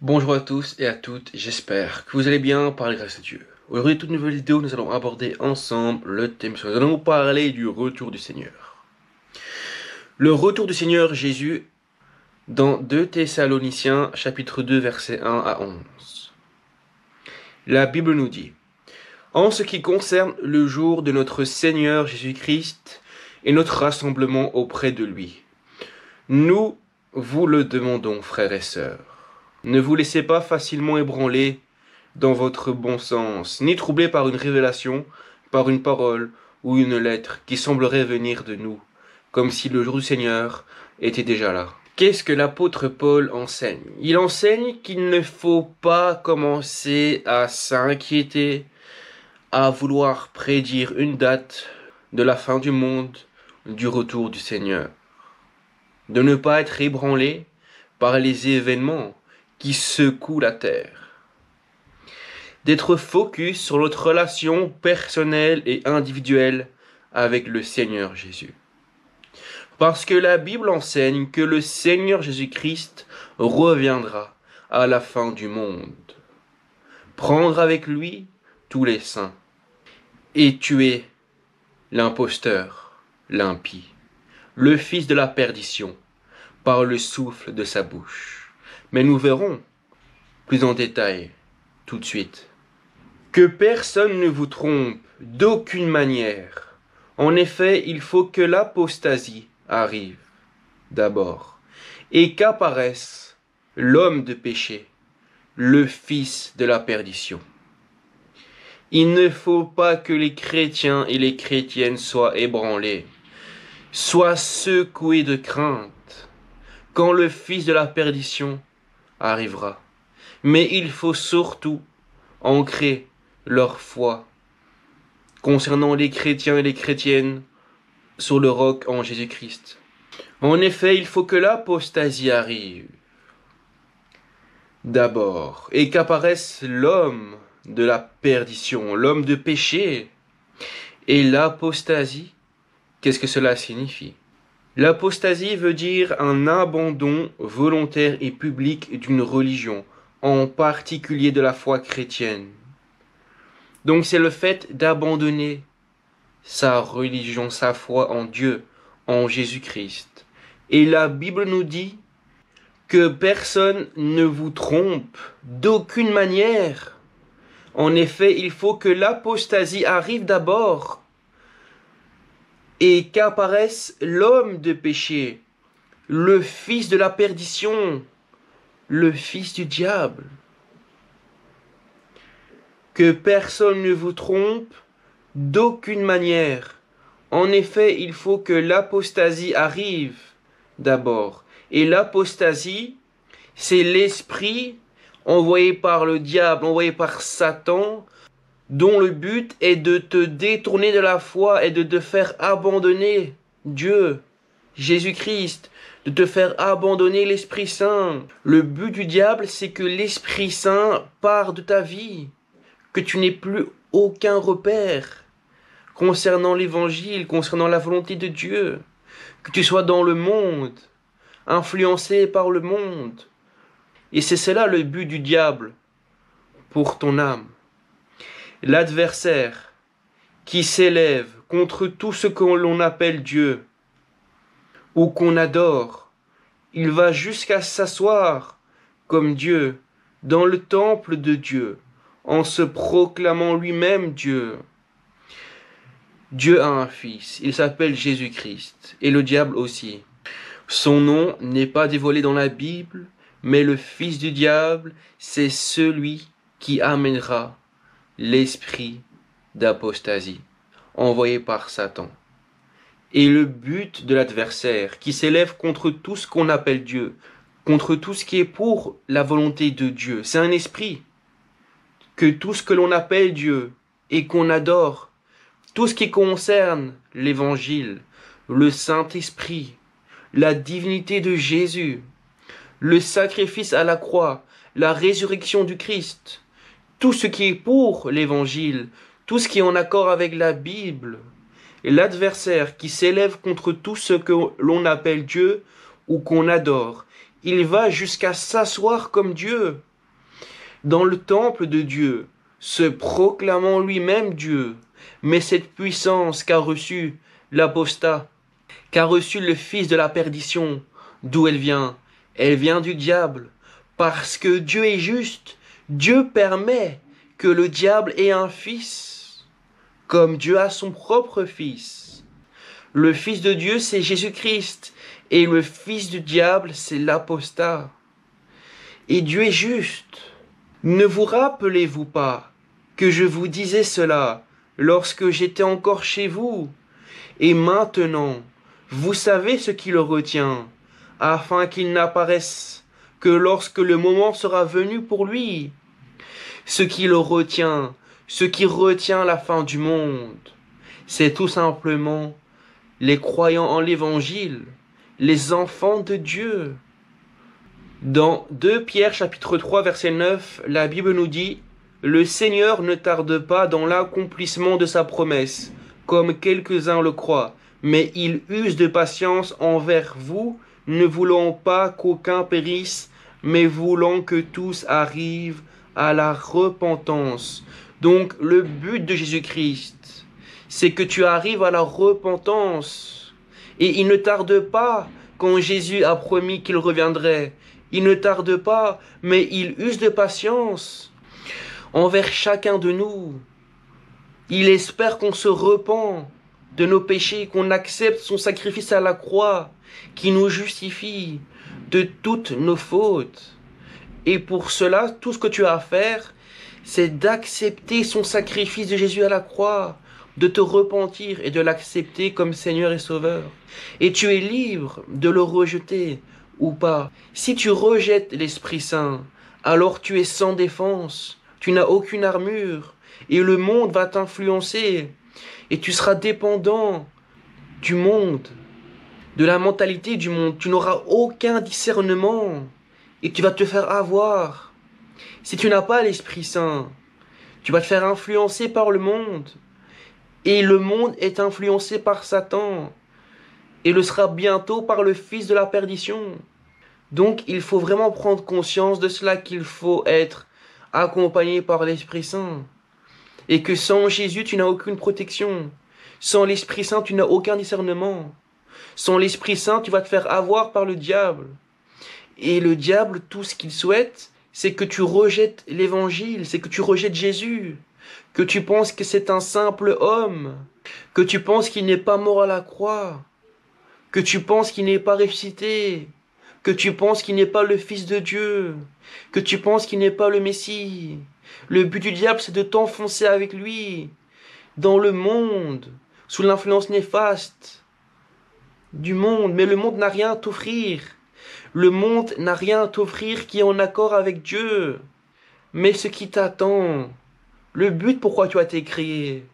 Bonjour à tous et à toutes, j'espère que vous allez bien par la grâce de Dieu. Aujourd'hui, toute nouvelle vidéo, nous allons aborder ensemble le thème sur lequel nous allons parler du retour du Seigneur. Le retour du Seigneur Jésus dans 2 Thessaloniciens chapitre 2 versets 1 à 11. La Bible nous dit: En ce qui concerne le jour de notre Seigneur Jésus-Christ et notre rassemblement auprès de lui, nous vous le demandons, frères et sœurs. Ne vous laissez pas facilement ébranler dans votre bon sens, ni troublé par une révélation, par une parole ou une lettre qui semblerait venir de nous, comme si le jour du Seigneur était déjà là. Qu'est-ce que l'apôtre Paul enseigne? Il enseigne qu'il ne faut pas commencer à s'inquiéter, à vouloir prédire une date de la fin du monde, du retour du Seigneur. De ne pas être ébranlé par les événements qui secouent la terre. D'être focus sur notre relation personnelle et individuelle avec le Seigneur Jésus. Parce que la Bible enseigne que le Seigneur Jésus-Christ reviendra à la fin du monde, prendre avec lui tous les saints et tuer l'imposteur, l'impie, le fils de la perdition, par le souffle de sa bouche. Mais nous verrons plus en détail tout de suite. Que personne ne vous trompe d'aucune manière. En effet, il faut que l'apostasie arrive d'abord, et qu'apparaisse l'homme de péché, le fils de la perdition. Il ne faut pas que les chrétiens et les chrétiennes soient ébranlés, soient secoués de crainte, quand le fils de la perdition arrivera. Mais il faut surtout ancrer leur foi concernant les chrétiens et les chrétiennes sur le roc en Jésus-Christ. En effet, il faut que l'apostasie arrive d'abord et qu'apparaisse l'homme de la perdition, l'homme de péché. Et l'apostasie, qu'est-ce que cela signifie? L'apostasie veut dire un abandon volontaire et public d'une religion, en particulier de la foi chrétienne. Donc c'est le fait d'abandonner sa religion, sa foi en Dieu, en Jésus-Christ. Et la Bible nous dit que personne ne vous trompe d'aucune manière. En effet, il faut que l'apostasie arrive d'abord et qu'apparaisse l'homme de péché, le fils de la perdition, le fils du diable. Que personne ne vous trompe d'aucune manière. En effet, il faut que l'apostasie arrive d'abord. Et l'apostasie, c'est l'esprit envoyé par le diable, envoyé par Satan, dont le but est de te détourner de la foi et de te faire abandonner Dieu, Jésus-Christ, de te faire abandonner l'Esprit Saint. Le but du diable, c'est que l'Esprit Saint part de ta vie, que tu n'aies plus aucun repère concernant l'Évangile, concernant la volonté de Dieu, que tu sois dans le monde, influencé par le monde. Et c'est cela le but du diable pour ton âme. L'adversaire qui s'élève contre tout ce que l'on appelle Dieu ou qu'on adore, il va jusqu'à s'asseoir comme Dieu dans le temple de Dieu en se proclamant lui-même Dieu. Dieu a un fils, il s'appelle Jésus-Christ, et le diable aussi. Son nom n'est pas dévoilé dans la Bible, mais le fils du diable, c'est celui qui amènera l'esprit d'apostasie, envoyé par Satan. Et le but de l'adversaire, qui s'élève contre tout ce qu'on appelle Dieu, contre tout ce qui est pour la volonté de Dieu, c'est un esprit. Que tout ce que l'on appelle Dieu et qu'on adore, tout ce qui concerne l'Évangile, le Saint-Esprit, la divinité de Jésus, le sacrifice à la croix, la résurrection du Christ, tout ce qui est pour l'Évangile, tout ce qui est en accord avec la Bible, et l'adversaire qui s'élève contre tout ce que l'on appelle Dieu ou qu'on adore, il va jusqu'à s'asseoir comme Dieu dans le temple de Dieu, se proclamant lui-même Dieu. Mais cette puissance qu'a reçue l'apostat, qu'a reçu le fils de la perdition, d'où elle vient? Elle vient du diable. Parce que Dieu est juste, Dieu permet que le diable ait un fils, comme Dieu a son propre fils. Le fils de Dieu, c'est Jésus-Christ, et le fils du diable, c'est l'apostat. Et Dieu est juste. Ne vous rappelez-vous pas que je vous disais cela lorsque j'étais encore chez vous? Et maintenant, vous savez ce qui le retient, afin qu'il n'apparaisse que lorsque le moment sera venu pour lui. Ce qui le retient, ce qui retient la fin du monde, c'est tout simplement les croyants en l'Évangile, les enfants de Dieu. Dans 2 Pierre chapitre 3 verset 9, la Bible nous dit « Le Seigneur ne tarde pas dans l'accomplissement de sa promesse, comme quelques-uns le croient, mais il use de patience envers vous, ne voulant pas qu'aucun périsse, mais voulant que tous arrivent à la repentance. » Donc le but de Jésus-Christ, c'est que tu arrives à la repentance. Et il ne tarde pas quand Jésus a promis qu'il reviendrait. Il ne tarde pas, mais il use de patience envers chacun de nous. Il espère qu'on se repent de nos péchés, qu'on accepte son sacrifice à la croix, qui nous justifie de toutes nos fautes. Et pour cela, tout ce que tu as à faire, c'est d'accepter son sacrifice de Jésus à la croix, de te repentir et de l'accepter comme Seigneur et Sauveur. Et tu es libre de le rejeter ou pas. Si tu rejettes l'Esprit Saint, alors tu es sans défense, tu n'as aucune armure, et le monde va t'influencer, et tu seras dépendant du monde, de la mentalité du monde. Tu n'auras aucun discernement, et tu vas te faire avoir. Si tu n'as pas l'Esprit Saint, tu vas te faire influencer par le monde, et le monde est influencé par Satan, et le sera bientôt par le fils de la perdition. Donc il faut vraiment prendre conscience de cela, qu'il faut être accompagné par l'Esprit Saint. Et que sans Jésus, tu n'as aucune protection. Sans l'Esprit Saint, tu n'as aucun discernement. Sans l'Esprit Saint, tu vas te faire avoir par le diable. Et le diable, tout ce qu'il souhaite, c'est que tu rejettes l'Évangile, c'est que tu rejettes Jésus, que tu penses que c'est un simple homme, que tu penses qu'il n'est pas mort à la croix, que tu penses qu'il n'est pas ressuscité, que tu penses qu'il n'est pas le Fils de Dieu, que tu penses qu'il n'est pas le Messie. Le but du diable, c'est de t'enfoncer avec lui dans le monde, sous l'influence néfaste du monde. Mais le monde n'a rien à t'offrir. Le monde n'a rien à t'offrir qui est en accord avec Dieu. Mais ce qui t'attend, le but pourquoi tu as été créé,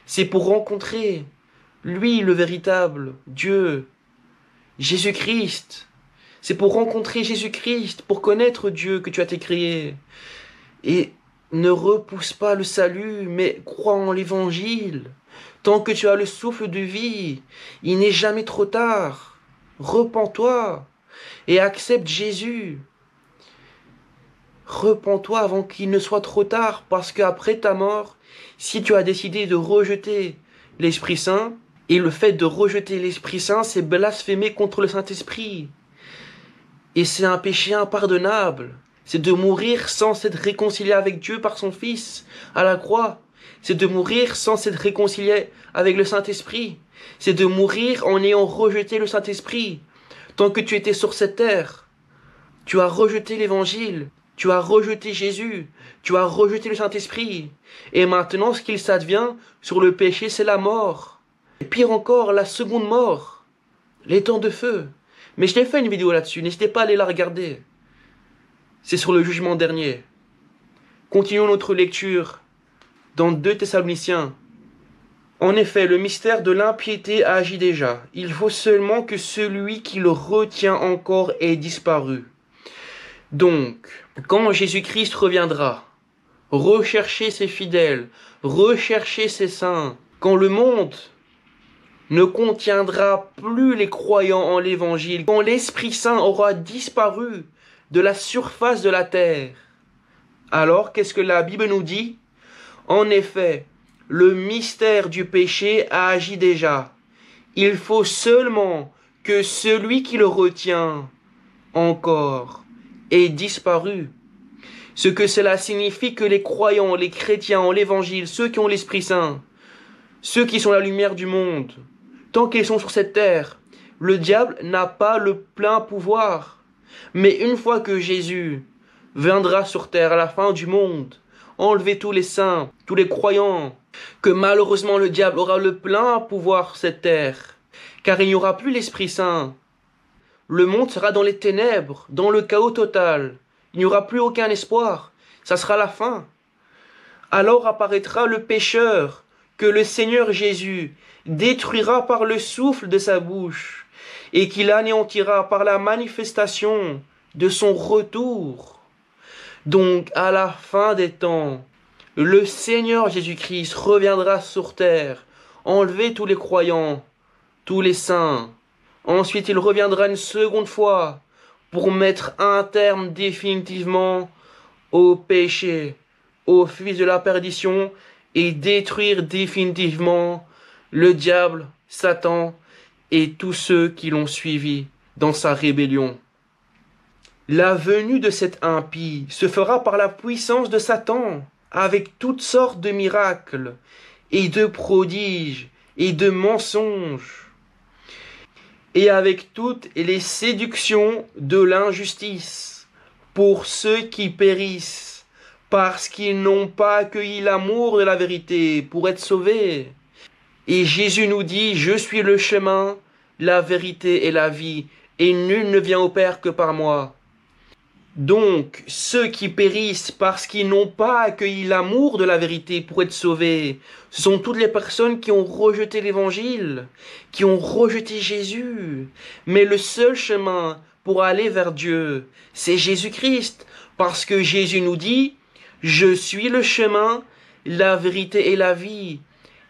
c'est pour rencontrer lui, le véritable Dieu, Jésus-Christ. C'est pour rencontrer Jésus-Christ, pour connaître Dieu que tu as été créé. Et ne repousse pas le salut, mais crois en l'Évangile. Tant que tu as le souffle de vie, il n'est jamais trop tard. Repens-toi et accepte Jésus. Repens-toi avant qu'il ne soit trop tard, parce qu'après ta mort, si tu as décidé de rejeter l'Esprit Saint, et le fait de rejeter l'Esprit Saint, c'est blasphémer contre le Saint-Esprit. Et c'est un péché impardonnable. C'est de mourir sans s'être réconcilié avec Dieu par son Fils à la croix. C'est de mourir sans s'être réconcilié avec le Saint-Esprit. C'est de mourir en ayant rejeté le Saint-Esprit. Tant que tu étais sur cette terre, tu as rejeté l'Évangile, tu as rejeté Jésus, tu as rejeté le Saint-Esprit. Et maintenant, ce qu'il s'advient sur le péché, c'est la mort. Et pire encore, la seconde mort, les temps de feu. Mais je t'ai fait une vidéo là-dessus, n'hésitez pas à aller la regarder. C'est sur le jugement dernier. Continuons notre lecture dans 2 Thessaloniciens. En effet, le mystère de l'impiété agit déjà. Il faut seulement que celui qui le retient encore ait disparu. Donc, quand Jésus-Christ reviendra, recherchez ses fidèles, recherchez ses saints. Quand le monde ne contiendra plus les croyants en l'Évangile, quand l'Esprit Saint aura disparu de la surface de la terre, Alors, qu'est-ce que la Bible nous dit? En effet, le mystère du péché a agi déjà. Il faut seulement que celui qui le retient encore ait disparu. Ce que cela signifie que les croyants, les chrétiens en l'évangile, ceux qui ont l'Esprit Saint, ceux qui sont la lumière du monde, tant qu'ils sont sur cette terre, le diable n'a pas le plein pouvoir. Mais une fois que Jésus viendra sur terre à la fin du monde, enlever tous les saints, tous les croyants, que malheureusement le diable aura le plein pouvoir sur cette terre, car il n'y aura plus l'Esprit Saint. Le monde sera dans les ténèbres, dans le chaos total. Il n'y aura plus aucun espoir. Ça sera la fin. Alors apparaîtra le pécheur, que le Seigneur Jésus détruira par le souffle de sa bouche, et qu'il anéantira par la manifestation de son retour. Donc, à la fin des temps, le Seigneur Jésus-Christ reviendra sur terre, enlever tous les croyants, tous les saints. Ensuite, il reviendra une seconde fois pour mettre un terme définitivement au péché, au fils de la perdition, et détruire définitivement le diable, Satan, et tous ceux qui l'ont suivi dans sa rébellion. La venue de cet impie se fera par la puissance de Satan, avec toutes sortes de miracles, et de prodiges, et de mensonges, et avec toutes les séductions de l'injustice, pour ceux qui périssent, parce qu'ils n'ont pas accueilli l'amour de la vérité pour être sauvés. Et Jésus nous dit, je suis le chemin, la vérité et la vie, et nul ne vient au Père que par moi. Donc, ceux qui périssent parce qu'ils n'ont pas accueilli l'amour de la vérité pour être sauvés, ce sont toutes les personnes qui ont rejeté l'Évangile, qui ont rejeté Jésus. Mais le seul chemin pour aller vers Dieu, c'est Jésus-Christ, parce que Jésus nous dit, « Je suis le chemin, la vérité et la vie,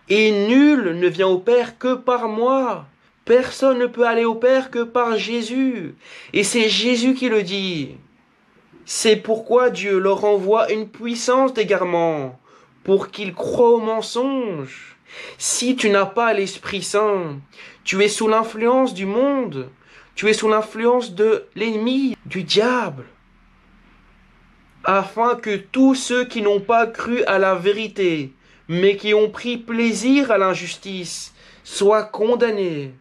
et nul ne vient au Père que par moi. » Personne ne peut aller au Père que par Jésus, et c'est Jésus qui le dit. C'est pourquoi Dieu leur envoie une puissance d'égarement, pour qu'ils croient au mensonge. Si tu n'as pas l'Esprit Saint, tu es sous l'influence du monde, tu es sous l'influence de l'ennemi, du diable. Afin que tous ceux qui n'ont pas cru à la vérité, mais qui ont pris plaisir à l'injustice, soient condamnés.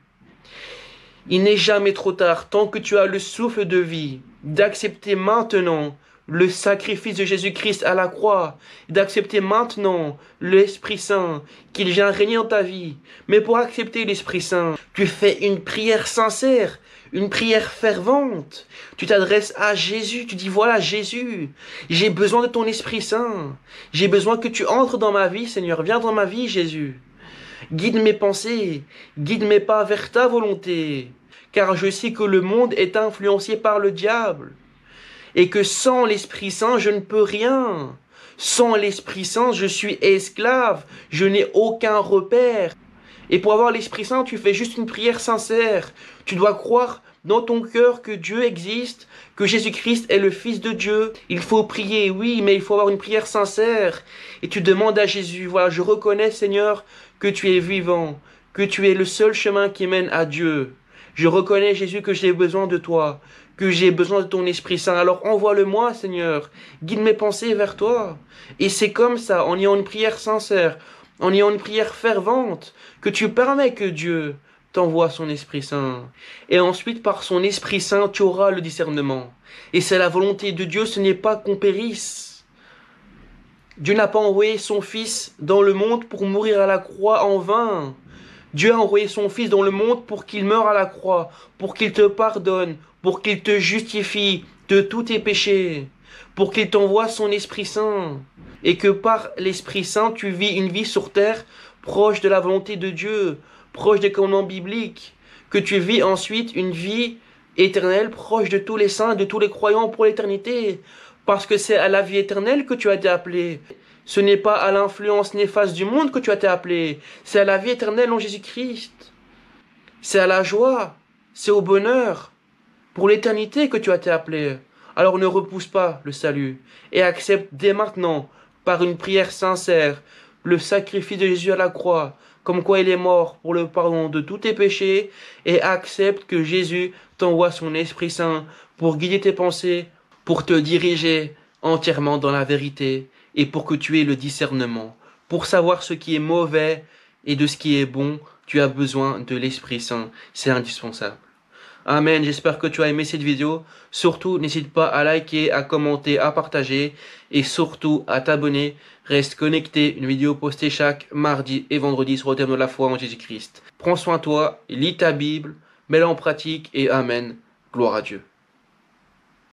Il n'est jamais trop tard, tant que tu as le souffle de vie, d'accepter maintenant le sacrifice de Jésus-Christ à la croix, d'accepter maintenant l'Esprit Saint, qu'il vient régner dans ta vie. Mais pour accepter l'Esprit Saint, tu fais une prière sincère, une prière fervente. Tu t'adresses à Jésus, tu dis voilà Jésus, j'ai besoin de ton Esprit Saint. J'ai besoin que tu entres dans ma vie, Seigneur, viens dans ma vie, Jésus. Guide mes pensées, guide mes pas vers ta volonté, car je sais que le monde est influencé par le diable, et que sans l'Esprit Saint, je ne peux rien. Sans l'Esprit Saint, je suis esclave, je n'ai aucun repère. Et pour avoir l'Esprit Saint, tu fais juste une prière sincère. Tu dois croire dans ton cœur que Dieu existe, que Jésus-Christ est le Fils de Dieu. Il faut prier, oui, mais il faut avoir une prière sincère. Et tu demandes à Jésus, voilà, je reconnais, Seigneur, que tu es vivant, que tu es le seul chemin qui mène à Dieu. Je reconnais, Jésus, que j'ai besoin de toi, que j'ai besoin de ton Esprit Saint. Alors envoie-le-moi, Seigneur. Guide mes pensées vers toi. Et c'est comme ça, en ayant une prière sincère, en ayant une prière fervente, que tu permets que Dieu t'envoie son Esprit Saint. Et ensuite, par son Esprit Saint, tu auras le discernement. Et c'est la volonté de Dieu, ce n'est pas qu'on périsse. Dieu n'a pas envoyé son Fils dans le monde pour mourir à la croix en vain. Dieu a envoyé son Fils dans le monde pour qu'il meure à la croix, pour qu'il te pardonne, pour qu'il te justifie de tous tes péchés, pour qu'il t'envoie son Esprit Saint, et que par l'Esprit Saint, tu vis une vie sur terre proche de la volonté de Dieu, proche des commandements bibliques, que tu vis ensuite une vie éternelle proche de tous les saints, de tous les croyants pour l'éternité, parce que c'est à la vie éternelle que tu as été appelé. Ce n'est pas à l'influence néfaste du monde que tu as été appelé, c'est à la vie éternelle en Jésus-Christ. C'est à la joie, c'est au bonheur, pour l'éternité que tu as été appelé. Alors ne repousse pas le salut et accepte dès maintenant, par une prière sincère, le sacrifice de Jésus à la croix, comme quoi il est mort pour le pardon de tous tes péchés, et accepte que Jésus t'envoie son Esprit Saint pour guider tes pensées, pour te diriger entièrement dans la vérité, et pour que tu aies le discernement. Pour savoir ce qui est mauvais et de ce qui est bon, tu as besoin de l'Esprit Saint. C'est indispensable. Amen, j'espère que tu as aimé cette vidéo. Surtout, n'hésite pas à liker, à commenter, à partager et surtout à t'abonner. Reste connecté, une vidéo postée chaque mardi et vendredi sur le thème de la foi en Jésus-Christ. Prends soin de toi, lis ta Bible, mets-la en pratique et Amen. Gloire à Dieu.